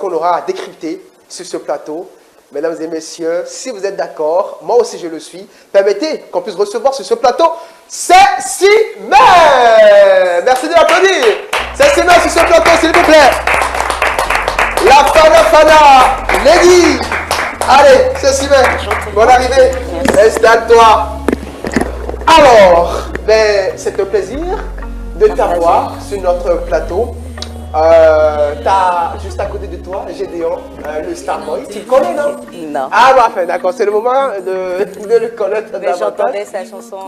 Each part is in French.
qu'on aura à décrypter sur ce plateau. Mesdames et messieurs, si vous êtes d'accord, moi aussi je le suis, permettez qu'on puisse recevoir sur ce plateau Cécimè. Merci de l'applaudir. Cécimè sur ce plateau, s'il vous plaît. La Fana, Lady. Allez, Cécimè, bonne arrivée. Installe-toi. Alors, c'est un plaisir de t'avoir sur notre plateau. T'as juste à côté de toi Gédéon, le Starboy. Tu le connais, non? Non. Ah, parfait, d'accord. C'est le moment de le connaître davantage. J'entendais sa chanson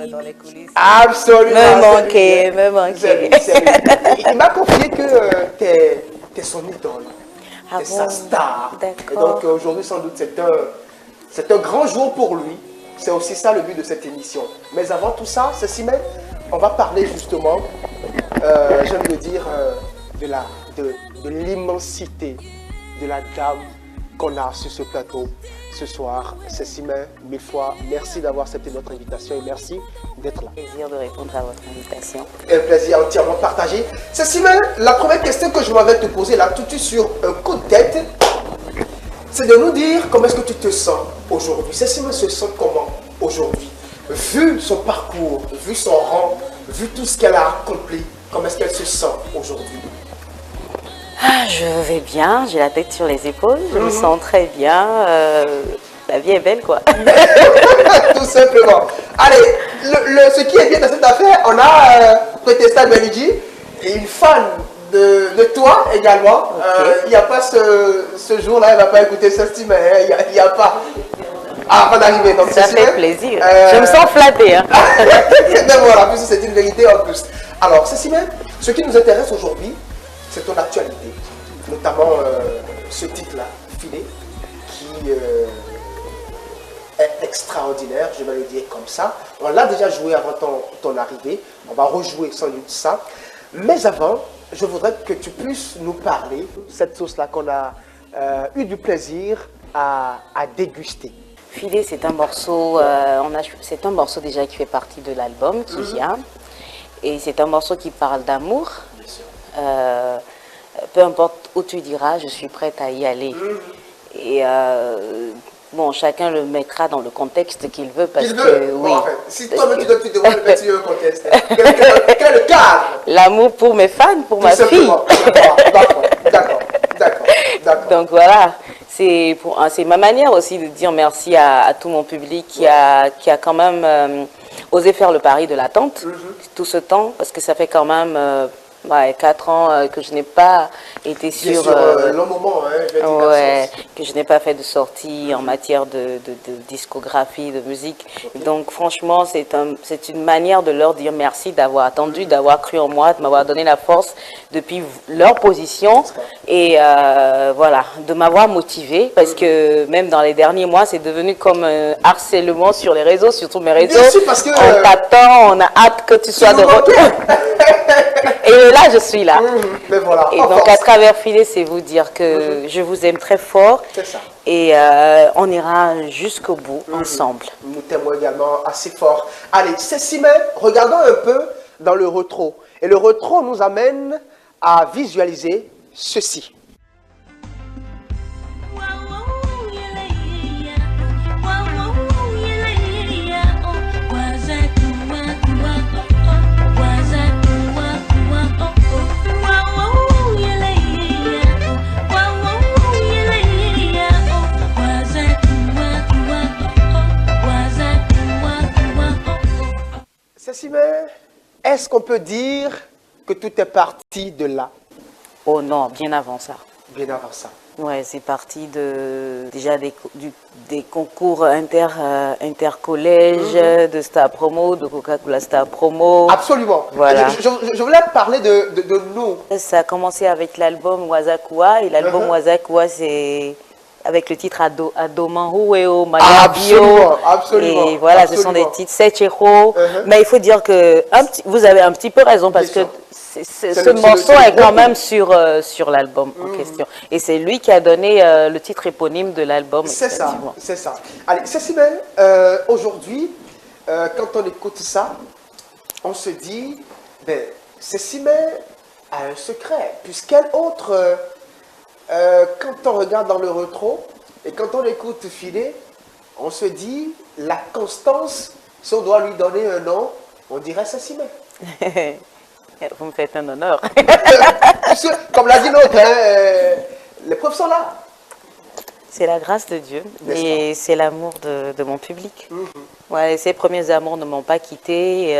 dans les coulisses. Absolument. Me manquait. Il m'a confié que t'es son idole. Ah T'es sa star. Et D'accord. donc aujourd'hui, sans doute, c'est un grand jour pour lui. C'est aussi ça le but de cette émission. Mais avant tout ça, Cécimè, on va parler justement, j'aime le dire, de l'immensité de la dame qu'on a sur ce plateau ce soir. Cécimè, mille fois, merci d'avoir accepté notre invitation et merci d'être là. Plaisir de répondre à votre invitation. Un plaisir entièrement partagé. Cécimè, la première question que je m'avais te poser là, tout de suite sur un coup de tête, c'est de nous dire comment est-ce que tu te sens aujourd'hui. Cécimè se sent comment aujourd'hui? Vu son parcours, vu son rang, vu tout ce qu'elle a accompli, comment est-ce qu'elle se sent aujourd'hui? Ah, je vais bien, j'ai la tête sur les épaules, je me sens très bien. La vie est belle, quoi. Tout simplement. Allez, ce qui est bien dans cette affaire, on a Protesta Benidji, et une fan de toi également. Il n'y a pas ce jour-là, elle ne va pas écouter Cécimè, il n'y a pas. Ah, avant d'arriver, donc Ça fait plaisir. Je me sens flattée. Hein. Mais voilà, puisque c'est une vérité en plus. Alors, Cécimè, ce qui nous intéresse aujourd'hui, c'est ton actualité, notamment ce titre-là, Filet, qui est extraordinaire, je vais le dire comme ça. On l'a déjà joué avant ton arrivée, on va rejouer sans doute ça. Mais avant, je voudrais que tu puisses nous parler de cette sauce-là qu'on a eu du plaisir à déguster. Filet, c'est un morceau, c'est un morceau déjà qui fait partie de l'album qui vient. Et c'est un morceau qui parle d'amour. Peu importe où tu diras, je suis prête à y aller. Et bon, chacun le mettra dans le contexte qu'il veut parce que oui. Bon, en fait, si toi-même tu dois te demander le petit contexte, quel est le cadre? L'amour pour mes fans, pour Tout ma simplement. fille. D'accord. Donc voilà, c'est ma manière aussi de dire merci à tout mon public qui a quand même osé faire le pari de l'attente tout ce temps, parce que ça fait quand même 4 ans que je n'ai pas été sur long moment, hein, que je n'ai pas fait de sortie en matière de discographie, de musique. Donc franchement, c'est une manière de leur dire merci d'avoir attendu, d'avoir cru en moi, de m'avoir donné la force depuis leur position et voilà, de m'avoir motivée, parce que même dans les derniers mois, c'est devenu comme un harcèlement sur les réseaux, surtout mes réseaux. Bien sûr, parce que on t'attend, on a hâte que tu sois de retour. Et là, je suis là. Mais voilà, et donc, à travers Filet, c'est vous dire que je vous aime très fort. C'est ça. Et on ira jusqu'au bout ensemble. Nous t'aimons également assez fort. Allez, Cécimè, regardons un peu dans le rétro. Et le rétro nous amène à visualiser ceci. Cécimè, est-ce qu'on peut dire que tout est parti de là? Oh non, bien avant ça. Bien avant ça. Ouais, c'est parti déjà des concours intercollèges, de Star Promo, de Coca-Cola Star Promo. Absolument. Voilà. Je voulais parler de nous. Ça a commencé avec l'album Wazakua, et l'album Wazakua, c'est avec le titre Adomanhueo Mayabio. Absolument. Et voilà, ce sont des titres Secheho. Mais il faut dire que vous avez un petit peu raison, parce que ce morceau est quand même sur l'album en question. Et c'est lui qui a donné le titre éponyme de l'album. C'est ça, c'est ça. Allez, Cécimè, aujourd'hui, quand on écoute ça, on se dit, Cécimè a un secret, puisqu'elle autre quand on regarde dans le rétro et quand on écoute Filet, on se dit, la constance, si on doit lui donner un nom, on dirait Cécile. Vous me faites un honneur. Comme l'a dit l'autre, hein, les preuves sont là. C'est la grâce de Dieu et c'est l'amour de mon public. Ouais, ces premiers amours ne m'ont pas quitté et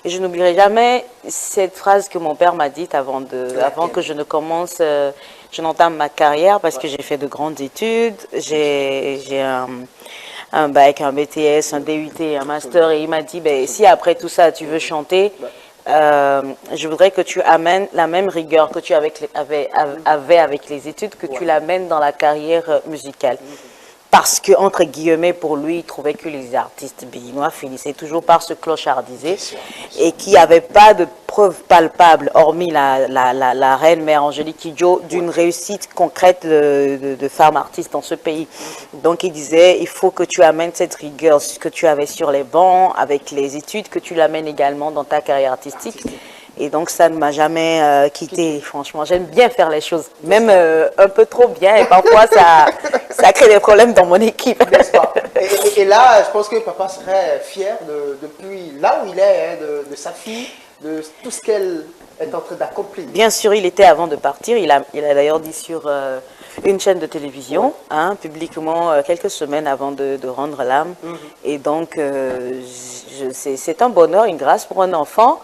je n'oublierai jamais cette phrase que mon père m'a dite avant que je ne commence, je n'entame ma carrière parce que j'ai fait de grandes études, j'ai un bac, un BTS, un DUT, un master et il m'a dit, ben, si après tout ça tu veux chanter, je voudrais que tu amènes la même rigueur que tu avais avec les études, que tu l'amènes dans la carrière musicale. Parce que, entre guillemets, pour lui, il trouvait que les artistes béninois finissaient toujours par se clochardiser et qu'il n'y avait pas de preuves palpables, hormis la reine mère Angélique Kidjo, d'une réussite concrète de femmes artistes dans ce pays. Donc, il disait, il faut que tu amènes cette rigueur que tu avais sur les bancs, avec les études, que tu l'amènes également dans ta carrière artistique. Et donc, ça ne m'a jamais quitté, franchement. J'aime bien faire les choses, même un peu trop bien. Et parfois, ça crée des problèmes dans mon équipe. N'est-ce pas? Et là, je pense que papa serait fier depuis là où il est, hein, de sa fille, de tout ce qu'elle est en train d'accomplir. Bien sûr, il était avant de partir. Il a d'ailleurs dit sur une chaîne de télévision, hein, publiquement, quelques semaines avant de rendre l'âme. Et donc, c'est un bonheur, une grâce pour un enfant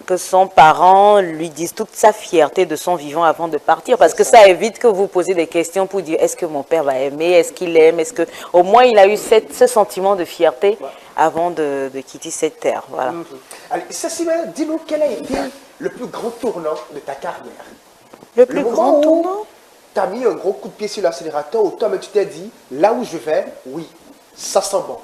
que son parent lui dise toute sa fierté de son vivant avant de partir, parce que ça évite que vous posez des questions pour dire est-ce que mon père va aimer, est-ce qu'il aime, est-ce que au moins il a eu ce sentiment de fierté avant de quitter cette terre. Voilà. Allez, Cécile, dis-nous quel a été le plus grand tournant de ta carrière. Le plus grand tournant? Tu as mis un gros coup de pied sur l'accélérateur où toi, tu t'es dit là où je vais, oui, ça sent bon.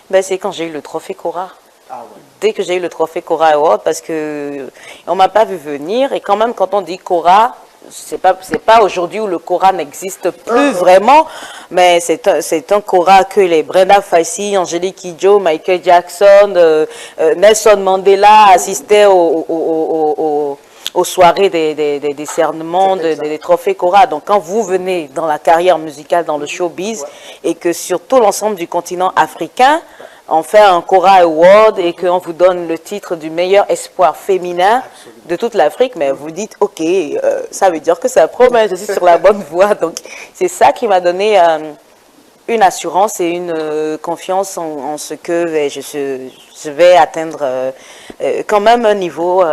Ben, c'est quand j'ai eu le trophée Cora. Ah ouais. Dès que j'ai eu le trophée Cora Award, parce que on m'a pas vu venir, et quand même quand on dit Cora, c'est pas aujourd'hui où le Cora n'existe plus vraiment, mais c'est un Cora que les Brenda Fassie, Angélique Kidjo, Michael Jackson, Nelson Mandela assistaient aux soirées des décernements des trophées Cora. Donc quand vous venez dans la carrière musicale, dans le showbiz, et que sur tout l'ensemble du continent africain, on fait un Cora Award et qu'on vous donne le titre du meilleur espoir féminin de toute l'Afrique, mais vous dites, ok, ça veut dire que ça promet, je suis sur la bonne voie. Donc c'est ça qui m'a donné une assurance et une confiance en ce que je vais atteindre quand même un niveau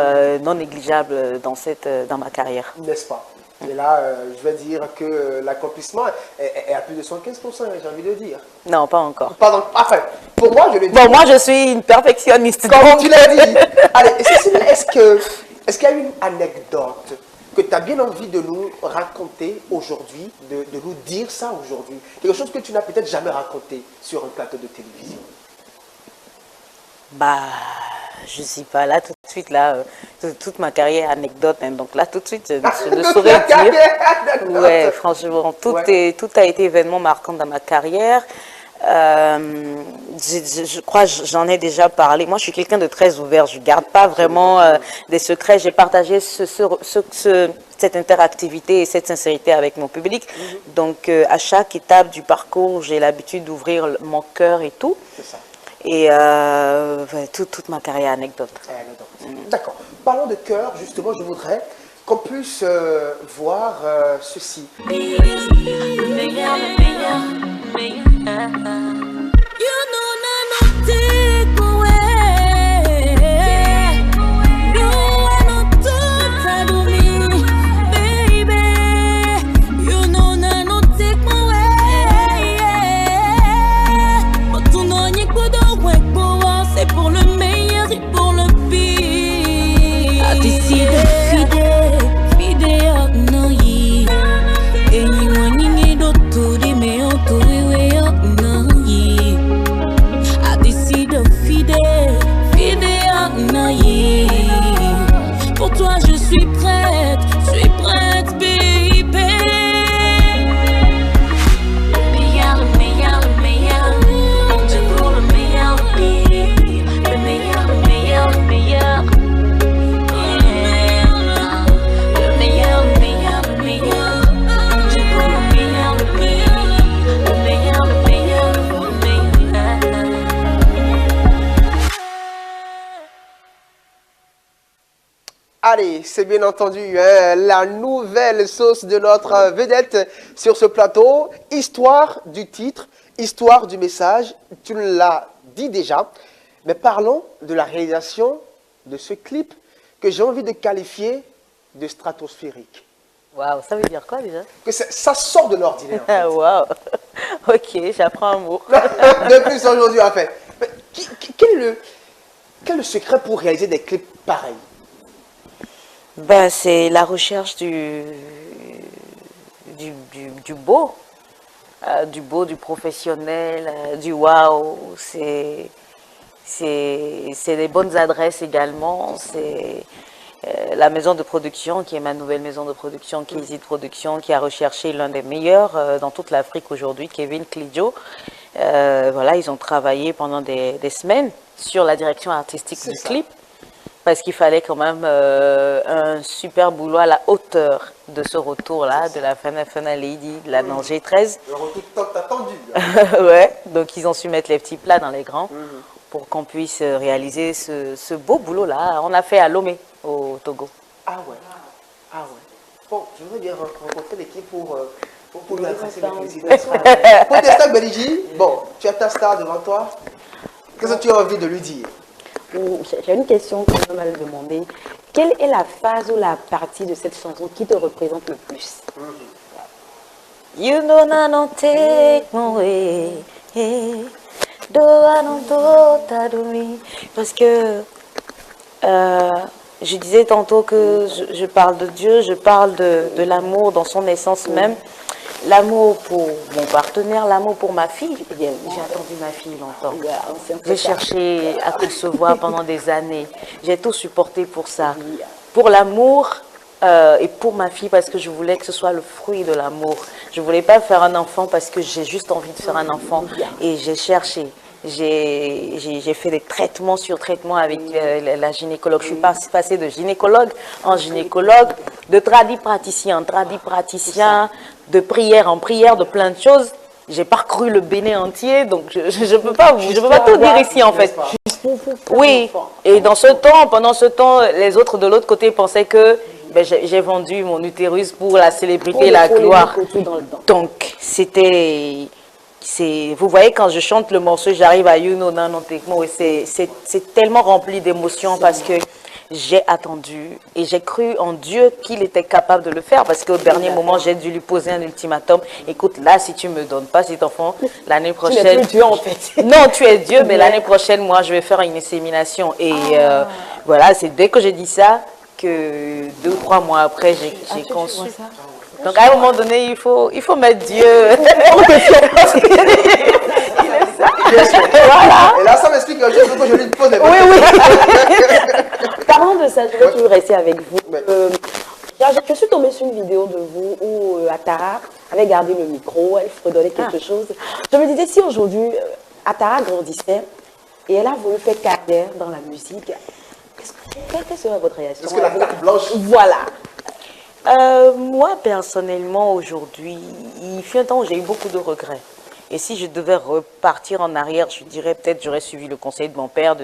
non négligeable dans ma carrière. N'est-ce pas? Et là, je vais dire que l'accomplissement est à plus de 75%, j'ai envie de dire. Non, pas encore. Pardon, enfin, pour moi, je le dis. Bon, moi, je suis une perfectionniste. Comme tu l'as dit. Allez, Cécile, est-ce qu'il y a une anecdote que tu as bien envie de nous raconter aujourd'hui, de nous dire ça aujourd'hui? Quelque chose que tu n'as peut-être jamais raconté sur un plateau de télévision. Bah, je ne suis pas là tout de suite, là, toute ma carrière anecdote, hein, donc là tout de suite, je ne saurais dire. Ouais, franchement, tout a été événement marquant dans ma carrière. Je crois que j'en ai déjà parlé. Moi, je suis quelqu'un de très ouvert, je ne garde pas vraiment des secrets. J'ai partagé cette interactivité et cette sincérité avec mon public. Donc, à chaque étape du parcours, j'ai l'habitude d'ouvrir mon cœur et tout. C'est ça. Et toute ma carrière anecdote. D'accord. Parlons de cœur, justement, je voudrais qu'on puisse voir ceci. Pour le meilleur et pour le pire. A décidé fidèle, non y. Et ni wani ni do tout di me on tout Allez, c'est bien entendu hein, la nouvelle sauce de notre vedette sur ce plateau. Histoire du titre, histoire du message, tu l'as dit déjà. Mais parlons de la réalisation de ce clip que j'ai envie de qualifier de stratosphérique. Waouh, ça veut dire quoi déjà? Que ça sort de l'ordinaire. En fait. Waouh, ok, j'apprends un mot. De plus aujourd'hui en fait. Mais quel est le secret pour réaliser des clips pareils? Ben, c'est la recherche du beau, du professionnel, du waouh. C'est des bonnes adresses également. C'est la maison de production, qui est ma nouvelle maison de production, Kizid Production, qui a recherché l'un des meilleurs dans toute l'Afrique aujourd'hui, Kevin Klidjo. Voilà, ils ont travaillé pendant des semaines sur la direction artistique du clip. Parce qu'il fallait quand même un super boulot à la hauteur de ce retour-là, de la Fana Lady, de la Danger 13. Le retour tant attendu. Ouais, donc ils ont su mettre les petits plats dans les grands pour qu'on puisse réaliser ce beau boulot-là. On l'a fait à Lomé, au Togo. Ah ouais. Ah ouais. Bon, je voudrais bien rencontrer l'équipe pour lui adresser mes félicitations. Pour Destin Beligi, bon, tu as ta star devant toi. Qu'est-ce que tu as envie de lui dire? J'ai une question que je m'avais demandé. Quelle est la phase ou la partie de cette chanson qui te représente le plus? You know I don't take my way. Do I don't do me. Parce que je disais tantôt que je parle de Dieu, je parle de l'amour dans son essence même. L'amour pour mon partenaire, l'amour pour ma fille. J'ai attendu ma fille longtemps. J'ai cherché à concevoir pendant des années. J'ai tout supporté pour ça. Pour l'amour et pour ma fille, parce que je voulais que ce soit le fruit de l'amour. Je ne voulais pas faire un enfant parce que j'ai juste envie de faire un enfant. Et j'ai cherché. J'ai fait des traitements sur traitements avec la gynécologue. Je suis passée de gynécologue en gynécologue, de praticien en praticien, de prière en prière, de plein de choses. J'ai parcouru le Bénin entier, donc je ne peux pas tout dire ici en fait. Oui, et dans ce temps, pendant ce temps, les autres de l'autre côté pensaient que ben, j'ai vendu mon utérus pour la célébrité et la gloire. Donc c'était... Vous voyez, quand je chante le morceau, j'arrive à You Know Non Tekmo, et c'est tellement rempli d'émotions parce que j'ai attendu et j'ai cru en Dieu qu'il était capable de le faire, parce qu'au dernier moment, j'ai dû lui poser un ultimatum. Écoute, là, si tu ne me donnes pas cet enfant, l'année prochaine... Tu n'es plus Dieu, en fait. Non, tu es Dieu, mais l'année prochaine, moi, je vais faire une insémination. Et voilà, c'est dès que j'ai dit ça que 2 ou 3 mois après, j'ai conçu. Donc à un moment donné, il faut mettre Dieu. Voilà. Et là, ça m'explique un chose que je lui pose des questions. Oui. Parlant de ça, je vais toujours rester avec vous. Je suis tombée sur une vidéo de vous où Atara avait gardé le micro, elle fredonnait quelque chose. Je me disais, si aujourd'hui Atara grandissait et elle a voulu faire carrière dans la musique, quelle serait votre réaction? Parce que la carte blanche. Voilà. Moi, personnellement, aujourd'hui, il fut un temps où j'ai eu beaucoup de regrets. Et si je devais repartir en arrière, je dirais peut-être j'aurais suivi le conseil de mon père.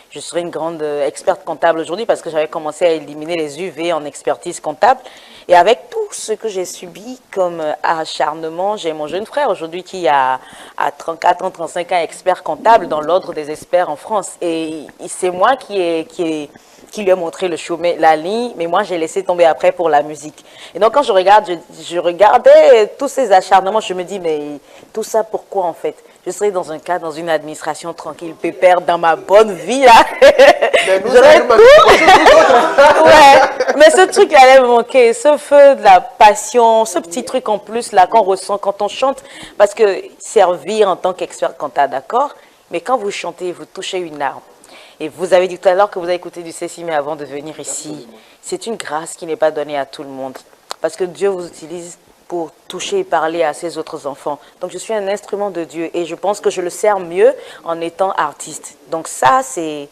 Je serais une grande experte comptable aujourd'hui parce que j'avais commencé à éliminer les UV en expertise comptable. Et avec tout ce que j'ai subi comme acharnement, j'ai mon jeune frère aujourd'hui qui a 34 ans, 35 ans, expert comptable dans l'ordre des experts en France. Et c'est moi qui lui a montré le chemin, la ligne, mais moi j'ai laissé tomber après pour la musique. Et donc quand je regardais tous ces acharnements, je me dis mais tout ça pourquoi en fait? Je serais dans un cadre, dans une administration tranquille, pépère, dans ma bonne vie là. J'aurais tout. Ouais. Mais ce truc là allait me manquer, ce feu de la passion, ce petit truc en plus là qu'on ressent quand on chante, parce que servir en tant qu'expert comptable, d'accord, mais quand vous chantez, vous touchez une larme. Et vous avez dit tout à l'heure que vous avez écouté du Cécile avant de venir ici. C'est une grâce qui n'est pas donnée à tout le monde. Parce que Dieu vous utilise pour toucher et parler à ses autres enfants. Donc je suis un instrument de Dieu et je pense que je le sers mieux en étant artiste. Donc ça, c'est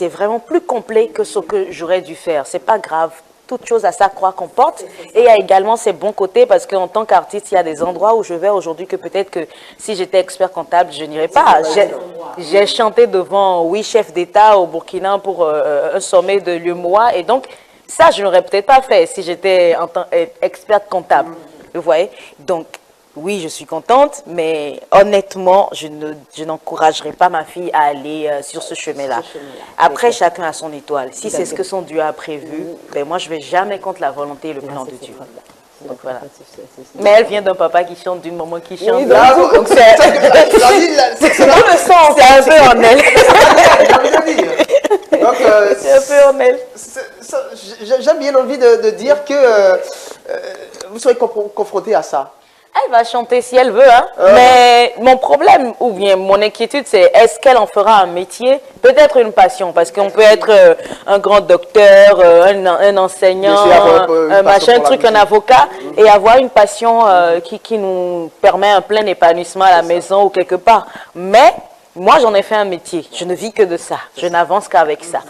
vraiment plus complet que ce que j'aurais dû faire. C'est pas grave. Toute chose à sa croix qu'on porte. Et il y a également ses bons côtés parce qu'en tant qu'artiste, il y a des endroits où je vais aujourd'hui que peut-être que si j'étais expert comptable, je n'irais pas. J'ai chanté devant 8 chefs d'État au Burkina pour un sommet de l'UMOA et donc Ça, je n'aurais peut-être pas fait si j'étais experte comptable. Vous voyez? Donc, oui, je suis contente, mais honnêtement, je n'encouragerai pas ma fille à aller sur ce chemin-là. Après, chacun a son étoile. Si c'est ce que son Dieu a prévu, ben moi, je ne vais jamais contre la volonté et le plan de Dieu. Donc voilà. Mais elle vient d'un papa qui chante, d'une maman qui chante. Oui, Donc c'est C'est dans le sens, c'est un peu en elle. Donc, C'est un peu en elle. j'aime bien envie de dire que vous serez confronté à ça. Elle va chanter si elle veut, hein. Mais mon problème, ou bien mon inquiétude, c'est est-ce qu'elle en fera un métier? Peut-être une passion, parce qu'on peut être un grand docteur, un enseignant, un machin, truc, un avocat, et avoir une passion qui nous permet un plein épanouissement à la maison ou quelque part. Mais moi, j'en ai fait un métier. Je ne vis que de ça. Je n'avance qu'avec ça.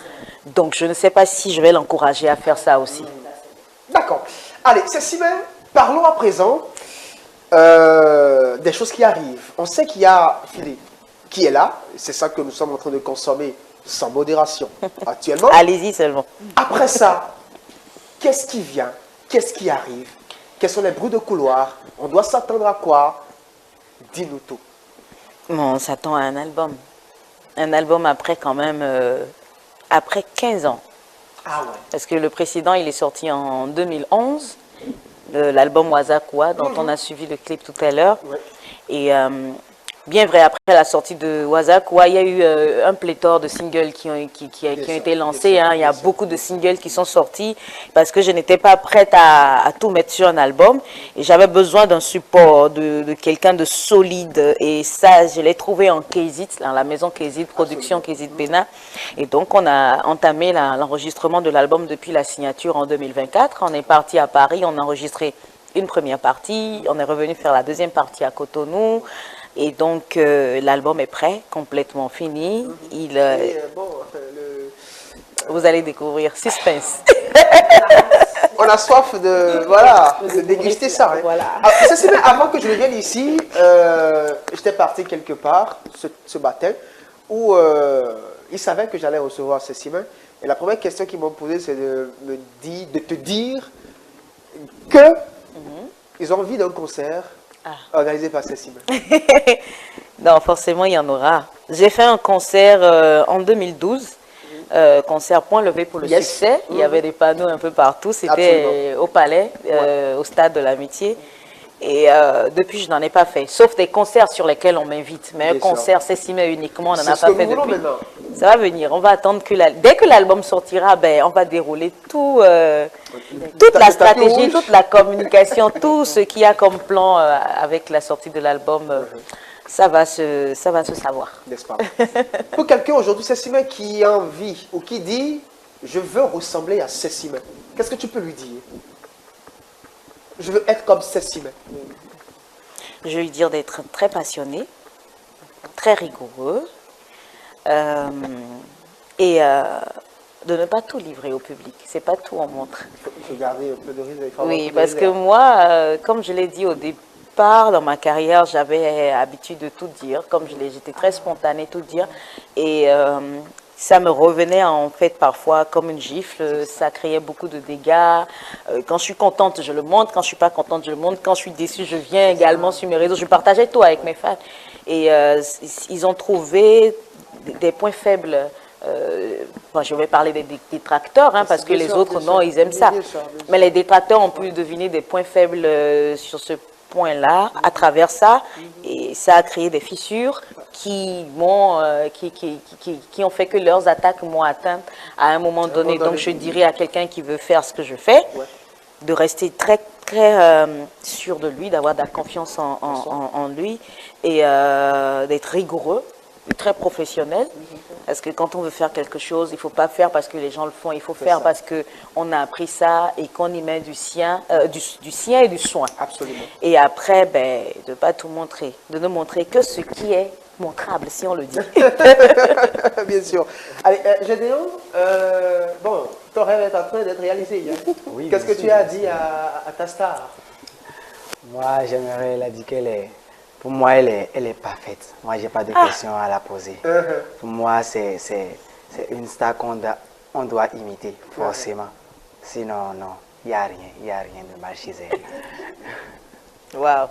Donc, je ne sais pas si je vais l'encourager à faire ça aussi. D'accord. Allez, Cécile, parlons à présent des choses qui arrivent. On sait qu'il y a Philippe qui est là. C'est ça que nous sommes en train de consommer sans modération actuellement. Allez-y seulement. Après ça, qu'est-ce qui vient? Qu'est-ce qui arrive? Quels sont les bruits de couloir? On doit s'attendre à quoi? Dis-nous tout. On s'attend à un album. Un album après quand même, après 15 ans. Ah ouais. Parce que le précédent, il est sorti en 2011. L'album Wazakwa, dont on a suivi le clip tout à l'heure. Ouais. Et bien vrai, après la sortie de Wazakwa, il y a eu un pléthore de singles qui ont été lancés. Hein. Il y a beaucoup de singles qui sont sortis parce que je n'étais pas prête à tout mettre sur un album. Et j'avais besoin d'un support, de quelqu'un de solide. Et ça, je l'ai trouvé en Kézit, dans la maison Kézit, production Kézit Bénin. Et donc, on a entamé l'enregistrement de l'album depuis la signature en 2024. On est parti à Paris, on a enregistré une première partie. On est revenu faire la deuxième partie à Cotonou. Et donc, l'album est prêt, complètement fini. Vous allez découvrir. Suspense. On a soif de déguster ça. Hein. Voilà. Alors, Cécile, avant que je ne vienne ici, j'étais parti quelque part ce matin où ils savaient que j'allais recevoir Cécile. Et la première question qu'ils m'ont posée, c'est de te dire que ils ont envie d'un concert organisé par Cécile. Non, forcément, il y en aura. J'ai fait un concert en 2012, concert Point Levé pour le succès. Il y avait des panneaux un peu partout. C'était au Palais, au Stade de l'Amitié. Et depuis, je n'en ai pas fait, sauf des concerts sur lesquels on m'invite. Mais un concert Cécime uniquement, on n'en a pas fait depuis. Ça va venir. On va attendre que dès que l'album sortira, ben, on va dérouler toute la stratégie, toute la communication, tout ce qu'il y a comme plan avec la sortie de l'album. Ça va se savoir. N'est-ce pas? Pour quelqu'un aujourd'hui, Cécime, qui a envie ou qui dit « Je veux ressembler à Cécime », qu'est-ce que tu peux lui dire? Je veux être comme Cécime. Je vais lui dire d'être très passionné, très rigoureux et de ne pas tout livrer au public. C'est pas tout en montre. Il faut garder un peu de risque. Oui, parce que moi, comme je l'ai dit au départ, dans ma carrière, j'avais l'habitude de tout dire. Comme j'étais très spontanée, tout dire. Et ça me revenait en fait parfois comme une gifle, ça créait beaucoup de dégâts. Quand je suis contente, je le montre. Quand je ne suis pas contente, je le montre. Quand je suis déçue, je viens également sur mes réseaux. Je partageais tout avec mes fans. Et ils ont trouvé des points faibles. Je vais parler des détracteurs, hein, parce que les autres, non, ils aiment ça. Mais les détracteurs ont pu deviner des points faibles sur ce point-là, à travers ça, et ça a créé des fissures qui ont fait que leurs attaques m'ont atteinte à un moment donné. Donc je dirais à quelqu'un qui veut faire ce que je fais, de rester très très sûr de lui, d'avoir de la confiance en lui et d'être rigoureux, très professionnel. Parce que quand on veut faire quelque chose, il ne faut pas faire parce que les gens le font, il faut faire parce qu'on a appris ça et qu'on y met du sien et du soin. Absolument. Et après, ben, de ne pas tout montrer, de ne montrer que ce qui est montrable, si on le dit. Bien sûr. Allez, Gédéon, bon, ton rêve est en train d'être réalisé. Hein? Oui, qu'est-ce que tu as dit à ta star? Moi, j'aimerais la dire qu'elle est... Pour moi, elle est parfaite. Moi, je n'ai pas de questions à la poser. Pour moi, c'est une star qu'on doit imiter, forcément. Sinon, non, il n'y a rien de mal chez elle. Waouh.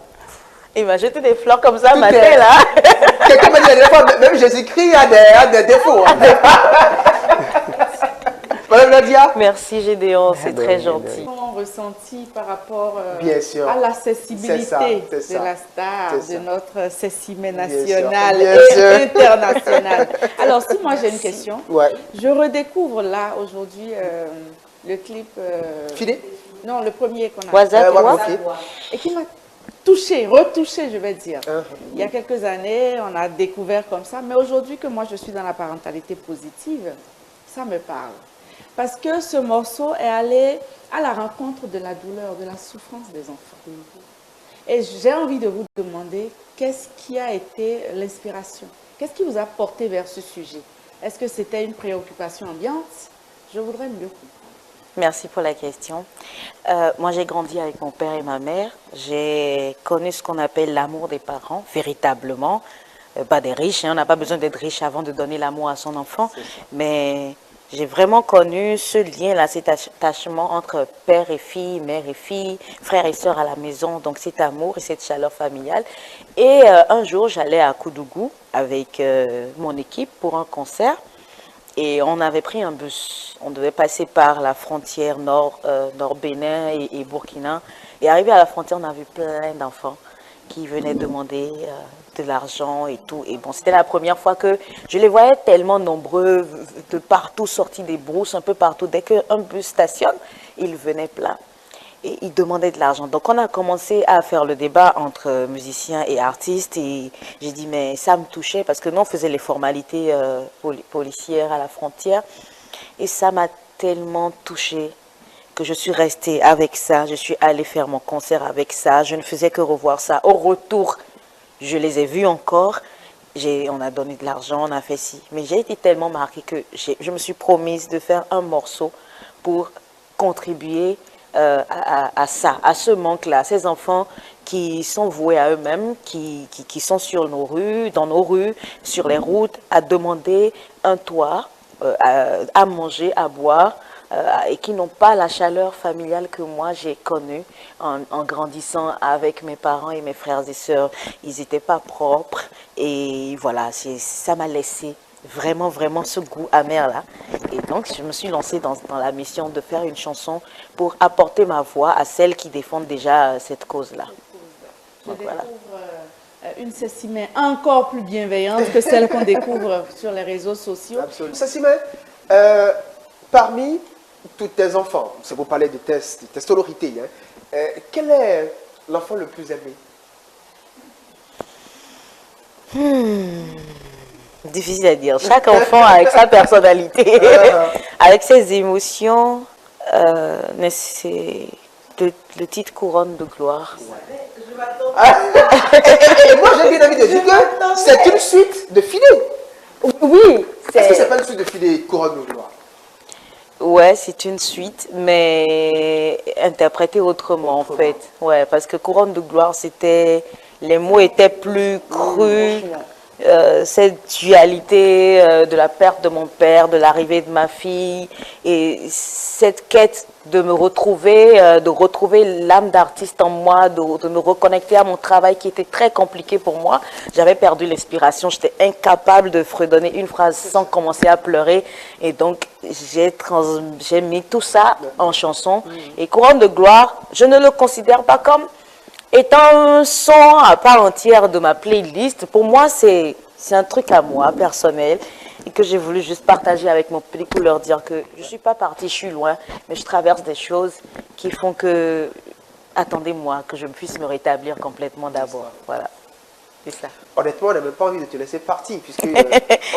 Il m'a jeté des fleurs comme ça, Tout ma est- tête, là. Quelqu'un m'a dit la dernière fois, même Jésus-Christ a des défauts. Hein. Madame Nadia? Merci Gédéon, c'est De très rien, de gentil. Mon ressenti par rapport Bien sûr. à l'accessibilité C'est ça, de la star, c'est ça. de notre Cécimé Bien national sûr, bien et sûr. international. Alors, si moi j'ai une question, Ouais. je redécouvre là aujourd'hui le clip. Fini? Non, le premier qu'on a WhatsApp, Ouais, quoi? ok. et qui m'a touché, retouché, je vais dire. Uh-huh. Il y a quelques années, on a découvert comme ça, mais aujourd'hui que moi je suis dans la parentalité positive, ça me parle. Parce que ce morceau est allé à la rencontre de la douleur, de la souffrance des enfants. Et j'ai envie de vous demander qu'est-ce qui a été l'inspiration? Qu'est-ce qui vous a porté vers ce sujet? Est-ce que c'était une préoccupation ambiante? Je voudrais mieux comprendre. Merci pour la question. Moi, j'ai grandi avec mon père et ma mère. J'ai connu ce qu'on appelle l'amour des parents, véritablement. Pas des riches, hein. On n'a pas besoin d'être riche avant de donner l'amour à son enfant. Mais j'ai vraiment connu ce lien-là, cet attachement entre père et fille, mère et fille, frère et sœur à la maison. Donc cet amour et cette chaleur familiale. Et un jour, j'allais à Koudougou avec mon équipe pour un concert. Et on avait pris un bus. On devait passer par la frontière nord Bénin et Burkina. Et arrivé à la frontière, on a vu plein d'enfants qui venaient demander de l'argent et tout. Et bon, c'était la première fois que je les voyais tellement nombreux, de partout, sortis des brousses, un peu partout. Dès qu'un bus stationne, ils venaient plein. Et ils demandaient de l'argent. Donc on a commencé à faire le débat entre musiciens et artistes et j'ai dit mais ça me touchait parce que nous on faisait les formalités policières à la frontière et ça m'a tellement touchée que je suis restée avec ça, je suis allée faire mon concert avec ça, je ne faisais que revoir ça. Au retour, je les ai vus encore, on a donné de l'argent, on a fait ci. Mais j'ai été tellement marquée que je me suis promise de faire un morceau pour contribuer à ça, à ce manque-là, ces enfants qui sont voués à eux-mêmes, qui sont sur nos rues, dans nos rues, sur les routes, à demander un toit, à manger, à boire, et qui n'ont pas la chaleur familiale que moi j'ai connue en grandissant avec mes parents et mes frères et sœurs. Ils n'étaient pas propres et voilà, ça m'a laissé vraiment, vraiment ce goût amer-là. Et donc, je me suis lancée dans la mission de faire une chanson pour apporter ma voix à celles qui défendent déjà cette cause-là. Je Donc, voilà. découvre une Cécimé encore plus bienveillante que celle qu'on découvre sur les réseaux sociaux. Absolument. Cécimé, parmi tous tes enfants, c'est pour parler de tes sonorités, hein, quel est l'enfant le plus aimé? Difficile à dire. Chaque enfant avec sa personnalité, avec ses émotions, mais c'est le titre couronne de gloire. Et moi j'ai bien envie de dire que c'est une suite de filets. Oui, Est-ce que c'est pas une suite de filets couronne de gloire? Ouais, c'est une suite, mais interprétée autrement en fait. Ouais, parce que couronne de gloire, les mots étaient plus crus. Cette dualité de la perte de mon père, de l'arrivée de ma fille, et cette quête de me retrouver, de retrouver l'âme d'artiste en moi, de me reconnecter à mon travail qui était très compliqué pour moi. J'avais perdu l'inspiration, j'étais incapable de fredonner une phrase sans commencer à pleurer. Et donc, j'ai mis tout ça en chanson. Et Couronne de gloire, je ne le considère pas comme étant un son à part entière de ma playlist. Pour moi, c'est un truc à moi, personnel, et que j'ai voulu juste partager avec mon public pour leur dire que je ne suis pas partie, je suis loin, mais je traverse des choses qui font que, attendez-moi, que je puisse me rétablir complètement d'abord. Voilà, c'est ça. Honnêtement, on n'a même pas envie de te laisser partir, puisque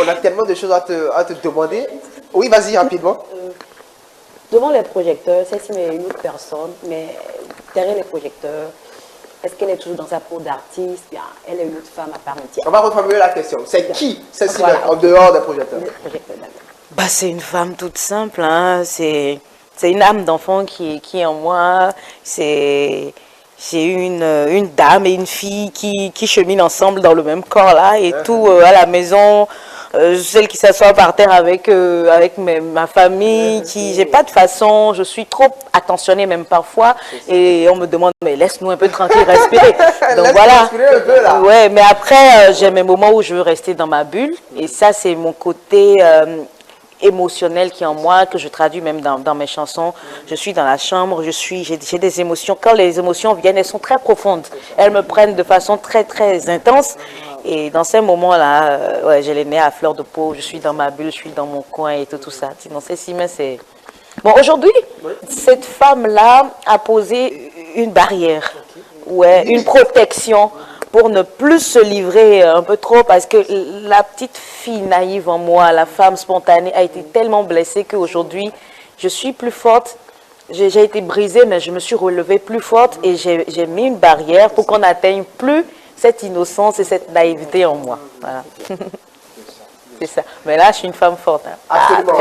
on a tellement de choses à te demander. Oui, vas-y, rapidement. devant les projecteurs, Cécimé est une autre personne, mais derrière les projecteurs, est-ce qu'elle est toujours dans sa peau d'artiste? Bien, elle est une autre femme à part entière. On va reformuler la question. C'est qui Cécimé Voilà. en dehors des projecteurs? Les projecteurs, d'accord. Bah, c'est une femme toute simple, hein. C'est une âme d'enfant qui est en moi. C'est une dame et une fille qui cheminent ensemble dans le même corps là et tout à la maison. celle qui s'assoit par terre avec, ma famille, qui j'ai pas de façon, je suis trop attentionnée même parfois, et on me demande, mais laisse-nous un peu tranquille, respirer. Donc voilà. Respirer un peu, là. Ouais, mais après, j'ai mes moments où je veux rester dans ma bulle, et ça, c'est mon côté émotionnel qui est en moi, que je traduis même dans mes chansons. Je suis dans la chambre, j'ai des émotions. Quand les émotions viennent, elles sont très profondes. Elles me prennent de façon très, très intense. Et dans ces moments-là, ouais, j'ai les nez à fleur de peau, je suis dans ma bulle, je suis dans mon coin et tout ça. Sinon, c'est... Bon, aujourd'hui, cette femme-là a posé une barrière, ouais, une protection pour ne plus se livrer un peu trop, parce que la petite fille naïve en moi, la femme spontanée, a été tellement blessée qu'aujourd'hui, je suis plus forte. J'ai été brisée, mais je me suis relevée plus forte et j'ai mis une barrière pour qu'on n'atteigne plus cette innocence et cette naïveté en moi. Voilà. C'est ça. Mais là, je suis une femme forte. Hein. Absolument.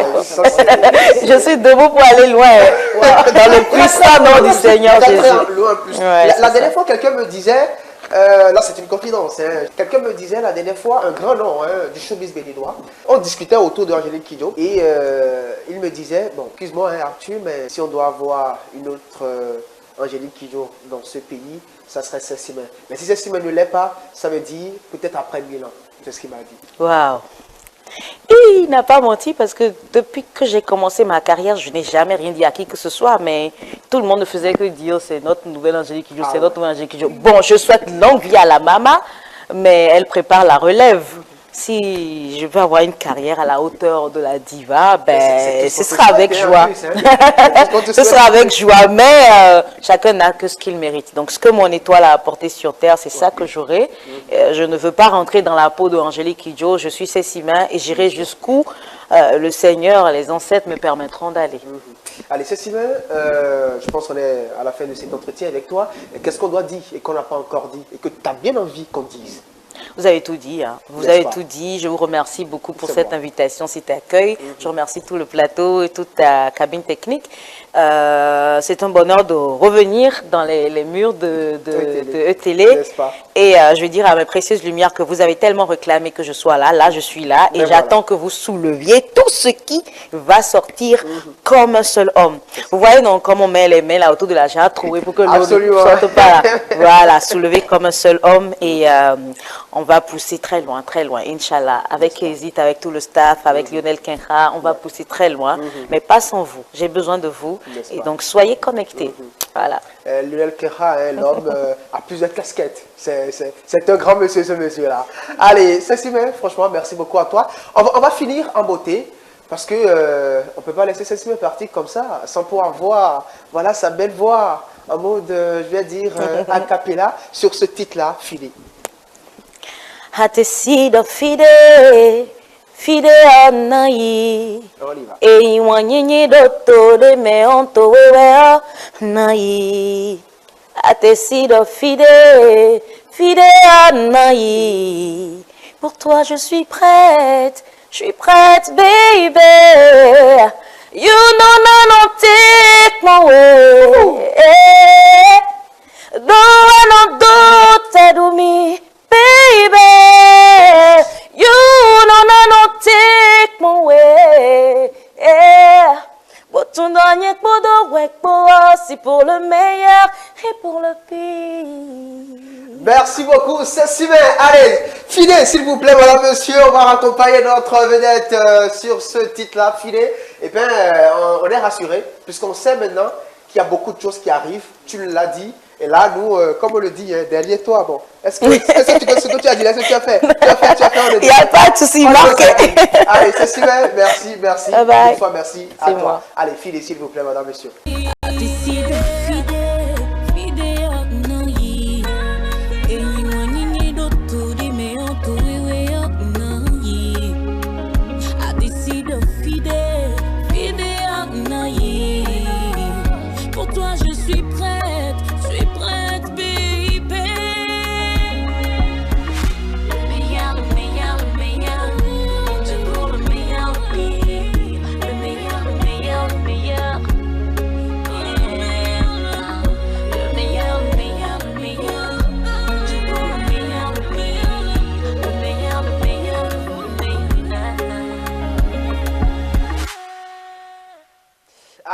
Je suis debout pour aller loin. Dans le puissant nom du Seigneur Jésus. Loin plus. Ouais, la dernière fois, quelqu'un me disait, là c'est une confidence, hein, quelqu'un me disait la dernière fois, un grand nom du showbiz béninois, on discutait autour d'Angélique Kidjo et il me disait, bon, excuse-moi hein, Arthur, mais si on doit avoir une autre Angélique Kidjo dans ce pays, ça serait Cécile. Mais si Cécile ne l'est pas, ça veut dire peut-être après 1000 ans. C'est ce qu'il m'a dit. Waouh! Et il n'a pas menti, parce que depuis que j'ai commencé ma carrière, je n'ai jamais rien dit à qui que ce soit, mais tout le monde ne faisait que dire c'est notre nouvelle Angélique Kidjo, c'est notre nouvelle Angélique Kidjo. Bon, je souhaite longue vie à la maman, mais elle prépare la relève. Si je veux avoir une carrière à la hauteur de la diva, ben, ce sera avec joie. Ce sera avec joie, mais chacun n'a que ce qu'il mérite. Donc, ce que mon étoile a apporté sur terre, c'est ça que j'aurai. Je ne veux pas rentrer dans la peau de Angélique Kidjo. Je suis Cécimin et j'irai jusqu'où le Seigneur, les ancêtres me permettront d'aller. Allez, Cécimin, je pense qu'on est à la fin de cet entretien avec toi. Qu'est-ce qu'on doit dire et qu'on n'a pas encore dit et que tu as bien envie qu'on dise? Vous avez tout dit, hein. Vous avez tout dit. Je vous remercie beaucoup pour cette invitation, cet accueil. Je remercie tout le plateau et toute ta cabine technique. C'est un bonheur de revenir dans les murs de E-Télé. Et je veux dire à mes précieuses lumières que vous avez tellement réclamé que je sois là. Là, je suis là. Et j'attends que vous souleviez tout ce qui va sortir comme un seul homme. Vous voyez donc comment on met les mains là autour de la jarre trouée pour que l'eau ne sorte pas là. Voilà, soulever comme un seul homme. Et on va pousser très loin, Inch'Allah. Avec Hésite, avec tout le staff, avec Lionel Quinra, on va pousser très loin. Mais pas sans vous. J'ai besoin de vous. Et donc, soyez connectés. Voilà. Lionel Quinra, hein, l'homme a plusieurs casquettes. C'est un grand monsieur, ce monsieur-là. Allez, Cécimin, franchement, merci beaucoup à toi. On va finir en beauté. Parce que on ne peut pas laisser Cécimin partir comme ça, sans pouvoir voir voilà, sa belle voix en mode, je vais dire, a cappella, sur ce titre-là, Fide. Hatesido fide, fide anayi. E wanyenye doto de me onto wewe anayi. Hatesido fide, fide anayi. Pour toi je suis prête, baby. You know no take my way. Don't do me. Baby, you know no take my way. But tu n'as rien pour c'est pour le meilleur et pour le pire. Merci beaucoup, Cécimin. Allez, Fide, s'il vous plaît, madame, monsieur, on va raccompagner notre vedette sur ce titre-là, Fide. Et bien, on est rassuré, puisqu'on sait maintenant qu'il y a beaucoup de choses qui arrivent. Tu l'as dit. Et là, nous, comme on le dit, hein, derrière toi, bon, est-ce que ce que tu as dit, est-ce que tu as fait? Il n'y a pas de souci, marqué. Allez, Cécimin, merci. Bye bye. Une fois, merci à toi. Moi. Allez, Fide, s'il vous plaît, madame, monsieur. Pour toi, je suis prête, baby. Le meilleur, toujours le meilleur, oui. Le meilleur.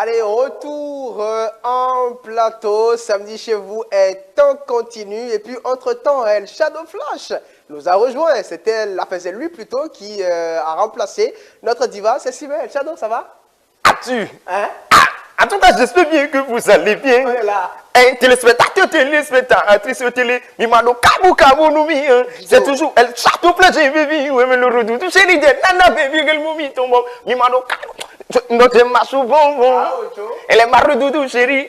Allez, retour en plateau. Samedi chez vous est en continu. Et puis, entre-temps, El Shadow Flash nous a rejoint. C'était lui plutôt qui a remplacé notre diva. C'est Sylvain. El Shadow, ça va? As-tu? Hein? En tout cas, j'espère bien que vous allez bien. On est là. Hein, téléspectatrice télé, Mimano Kabou Kabou Noumi, c'est toujours elle château plaisir, baby, ouais, mais le redoute, c'est l'idée, nana, baby, quel moumi, ton bon, Mimano Kabou, notre massou bonbon, elle est ma redoute, chérie,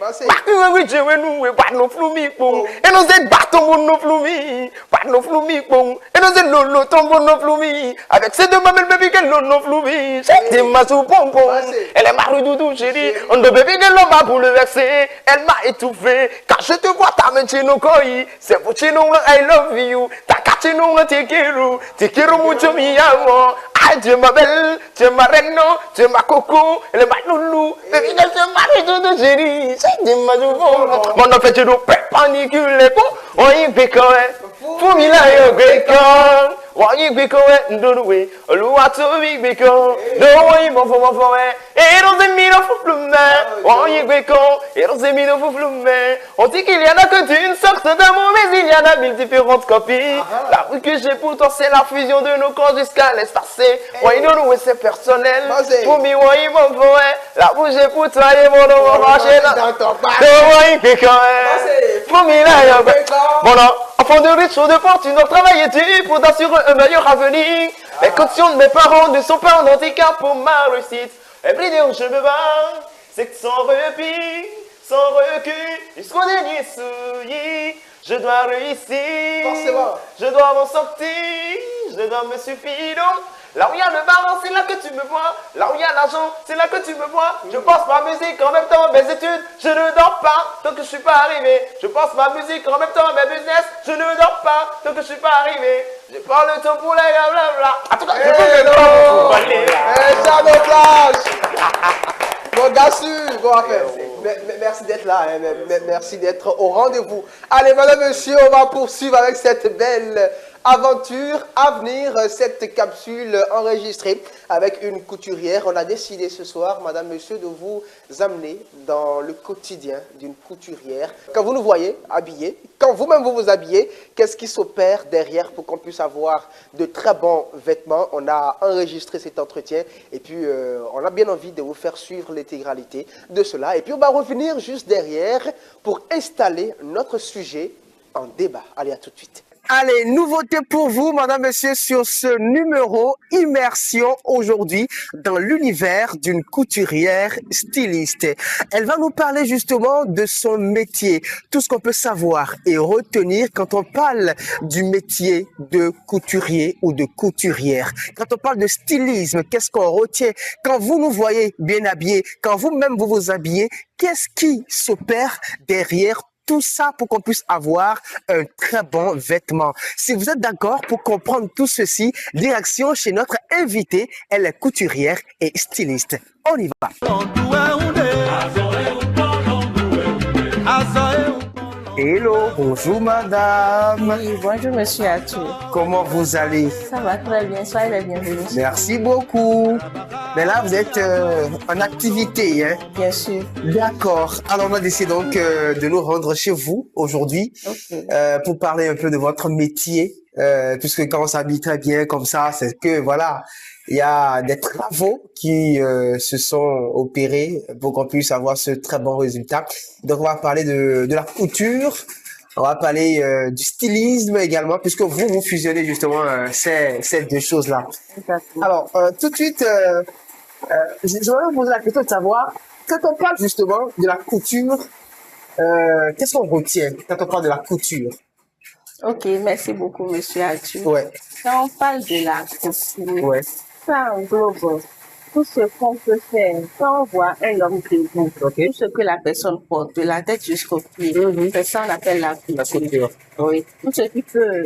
oui, je vais nous, pas nos floumi, bon, et nous êtes bâtons, nos floumi, pas nos floumi, bon, et nous êtes lolo, ton bon, nos floumi, avec ces deux mamelles, baby, quel lolo, floumi, c'est massou bonbon, elle est ma redoute, chérie, on ne baby, quel l'homme a bouleversé, elle m'a étouffé. Quand je te vois, ta main chino koi, c'est pour chino I love you. Ta cachino te quiero mucho mi amor. Ay, tu es ma belle, tu es ma reine, tu es ma coco, elle est ma loulou. Baby, je te marie de chérie, c'est de ma jouvon. Mon enfant, tu dois perpendicule, on y fait quand même. Pour mi la yo gwekon, wanyi gwekon ndorwe, oluwa to bi gwekon, do wanyi mofo et dans des mille flume, wanyi gwekon, et dans des mille flume. On dit qu'il y en a que d'une sorte d'amour, mais il y en a mille différentes copies. La rue que j'ai pour toi, c'est la fusion de nos corps jusqu'à l'espace. Wanyi ndorwe, c'est personnel. Pour mi wanyi mofo, la rue j'ai pour toi, et mon nom va marcher dans ton pas. Do wanyi gwekon, pour mi la yo gwekon. Bon non. Enfant de riches ou de fortune, donc travailler dur pour t'assurer un meilleur avenir. Les conditions de mes parents ne sont pas un handicap pour ma réussite. Et briller où je me bats, c'est que sans répit, sans recul, jusqu'au dernier souillé, je dois réussir. Forcément. Je dois m'en sortir, je dois me suffire. Donc, là où il y a le baron, c'est là que tu me vois. Là où il y a l'argent, c'est là que tu me vois. Je pense ma musique en même temps mes études. Je ne dors pas tant que je suis pas arrivé. Je pense ma musique en même temps mes business. Je ne dors pas tant que je suis pas arrivé. Je prends le temps pour les blablabla. En tout cas, je peux me pour aller. Shadow Flash. Bon, gars sûr. Bon, enfin, merci d'être là. Merci d'être au rendez-vous. Allez, madame, monsieur, on va poursuivre avec cette belle aventure à venir, cette capsule enregistrée avec une couturière. On a décidé ce soir, madame, monsieur, de vous amener dans le quotidien d'une couturière. Quand vous nous voyez habillés, quand vous-même vous vous habillez, qu'est-ce qui s'opère derrière pour qu'on puisse avoir de très bons vêtements? On a enregistré cet entretien et puis on a bien envie de vous faire suivre l'intégralité de cela. Et puis on va revenir juste derrière pour installer notre sujet en débat. Allez, à tout de suite. Allez, nouveauté pour vous, madame, monsieur, sur ce numéro immersion aujourd'hui dans l'univers d'une couturière styliste. Elle va nous parler justement de son métier, tout ce qu'on peut savoir et retenir quand on parle du métier de couturier ou de couturière. Quand on parle de stylisme, qu'est-ce qu'on retient? Quand vous nous voyez bien habillés, quand vous-même vous vous habillez, qu'est-ce qui s'opère derrière tout ça pour qu'on puisse avoir un très bon vêtement? Si vous êtes d'accord pour comprendre tout ceci, direction chez notre invitée, elle est couturière et styliste. On y va. Hello, bonjour madame. Oui, bonjour monsieur Arthur. Comment vous allez? Ça va très bien, soyez les bienvenus. Merci beaucoup. Mais là, vous êtes en activité, hein? Bien sûr. D'accord. Alors, on a décidé donc de nous rendre chez vous aujourd'hui pour parler un peu de votre métier. Puisque quand on s'habille très bien comme ça, c'est que voilà, il y a des travaux qui se sont opérés pour qu'on puisse avoir ce très bon résultat. Donc, on va parler de la couture. On va parler du stylisme également, puisque vous fusionnez justement ces deux choses-là. Alors, tout de suite, j'aimerais vous poser la question de savoir, quand on parle justement de la couture, qu'est-ce qu'on retient quand on parle de la couture? Ok, merci beaucoup, monsieur Arthur. Ouais. Quand on parle de la couture, Ouais. ça englobe tout ce qu'on peut faire. Quand on voit un homme debout, tout ce que la personne porte, de la tête jusqu'au pied, c'est ça qu'on appelle la couture. La couture. Oui. Tout ce qui peut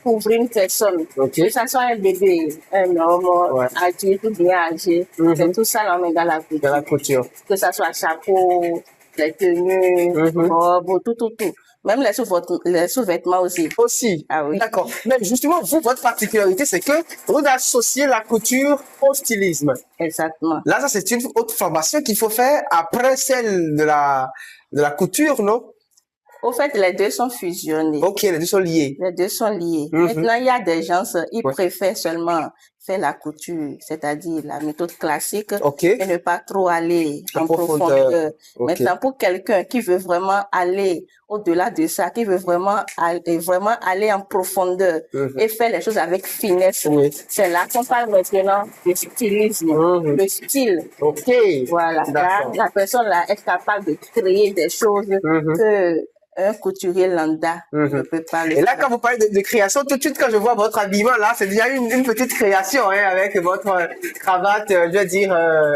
couvrir une personne, que ça soit un bébé, un homme, adulte ou bien âgé, c'est tout ça qu'on met dans la couture. Dans la couture. Que ça soit chapeau, les tenues, robes, tout. Même les sous-vêtements aussi. Aussi. Ah oui. D'accord. Mais justement, vous, votre particularité, c'est que vous associez la couture au stylisme. Exactement. Là, ça, c'est une autre formation qu'il faut faire après celle de la couture, non? Au fait, les deux sont fusionnés. Ok, les deux sont liés. Les deux sont liés. Mhm. Maintenant, il y a des gens, ils Ouais. préfèrent seulement faire la couture, c'est-à-dire la méthode classique, Ok. et ne pas trop aller En en profondeur. profondeur. Ok. Maintenant, pour quelqu'un qui veut vraiment aller au-delà de ça, qui veut vraiment aller en profondeur Mhm. et faire les choses avec finesse, Oui. c'est là qu'on parle maintenant de stylisme, Mhm. le style. Ok. Voilà, là, D'accord. la personne là est capable de créer des choses Mhm. que un couturier lambda Mhm. ne peut pas le Et là, faire. quand vous parlez de création, tout de suite, quand je vois votre habillement, là, c'est déjà une petite création, hein, avec votre cravate, je veux dire,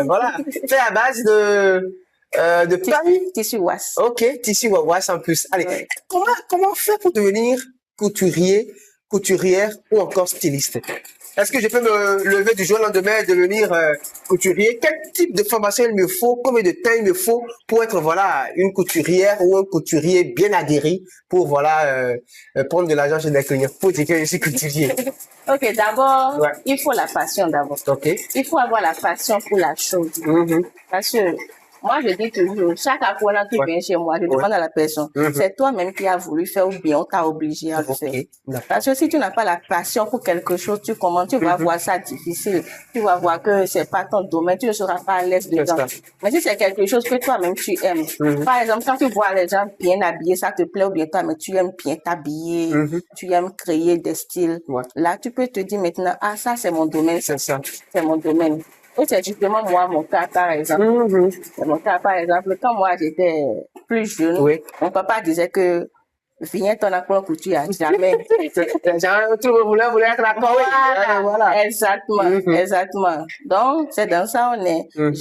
voilà, fait à base de paille. Tissu was. Ok, tissu wawas en plus. Allez, Ouais. comment faire pour devenir couturier, couturière ou encore styliste? Est-ce que je peux me lever du jour au lendemain et devenir couturier? Quel type de formation il me faut? Combien de temps il me faut pour être, voilà, une couturière ou un couturier bien aguerri pour, voilà, prendre de l'argent chez des clients, pour dire que je suis couturier? Ok, d'abord, Ouais. il faut la passion d'abord. Ok. Il faut avoir la passion pour la chose. Mhm. Parce que moi, je dis toujours, chaque apprenant qui Ouais. vient chez moi, je Ouais. demande à la personne, Mhm. c'est toi-même qui as voulu faire ou bien on t'a obligé à le Ok. faire. D'accord. Parce que si tu n'as pas la passion pour quelque chose, tu vas voir ça difficile. Tu vas voir que c'est pas ton domaine, tu ne seras pas à l'aise dedans. ça. Mais si c'est quelque chose que toi-même tu aimes, Mhm. par exemple, quand tu vois les gens bien habillés, ça te plaît ou bien toi, mais tu aimes bien t'habiller, Mhm. tu aimes créer des styles. Ouais. Là, tu peux te dire maintenant, ah, ça c'est mon domaine, C'est ça. c'est mon domaine. Et c'est justement moi, mon cas, par exemple. Mhm. C'est mon cas, par exemple, quand moi j'étais plus jeune, Oui. mon papa disait que viens ton apprendre couture, jamais. Tout le monde voulait être d'accord. Voilà, exactement, Mhm. exactement. Donc, c'est dans ça on est. Mhm.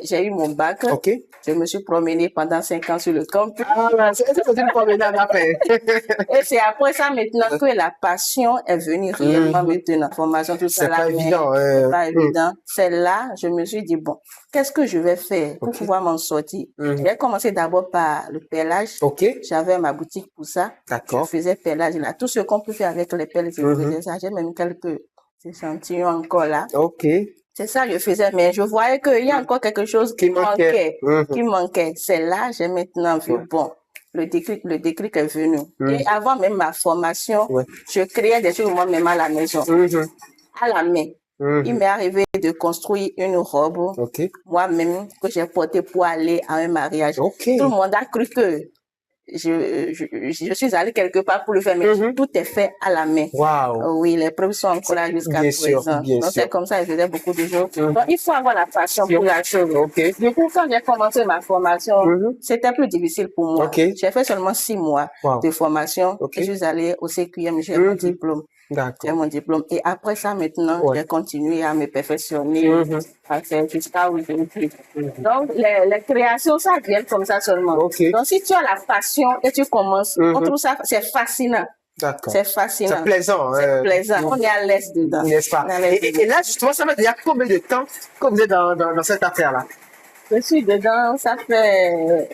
J'ai eu mon bac. Ok. Je me suis promenée pendant 5 ans sur le campus. Ah, c'est une promenade après. Et c'est après ça maintenant que la passion est venue réellement maintenant. Formation, tout ça C'est là. pas mais évident. c'est pas évident. C'est là, je me suis dit, bon, qu'est-ce que je vais faire pour pouvoir m'en sortir? J'ai commencé d'abord par le pellage. Ok. J'avais ma boutique pour ça. D'accord. Je faisais pellage là. Tout ce qu'on peut faire avec les pelles, je faisais ça. J'ai même quelques échantillons encore là. Ok. C'est ça que je faisais, mais je voyais qu'il y a encore quelque chose qui manquait. Qui manquait. C'est là, j'ai maintenant vu, bon, le déclic est venu. Et avant même ma formation, je créais des choses moi-même à la maison, à la main. Il m'est arrivé de construire une robe, moi-même, que j'ai portée pour aller à un mariage. Tout le monde a cru que je suis allée quelque part pour le faire, mais tout est fait à la main. Wow. Oui, les preuves sont encore là jusqu'à présent. Donc, c'est comme ça, je faisais beaucoup de choses. Donc, il faut avoir la passion pour la chose. Du coup, quand j'ai commencé ma formation, c'était plus difficile pour moi. J'ai fait seulement 6 mois de formation. Je suis allée au CQM, j'ai mon diplôme. J'ai mon diplôme. Et après ça, maintenant, j'ai continué à me perfectionner, à faire jusqu'à aujourd'hui. Donc, les créations, ça vient comme ça seulement. Donc, si tu as la passion et tu commences, on trouve ça, c'est fascinant. D'accord. C'est fascinant. C'est plaisant. C'est plaisant. On est à l'aise dedans. N'est-ce pas? Et là, justement, ça fait déjà combien de temps que vous êtes dans cette affaire-là? Je suis dedans, ça fait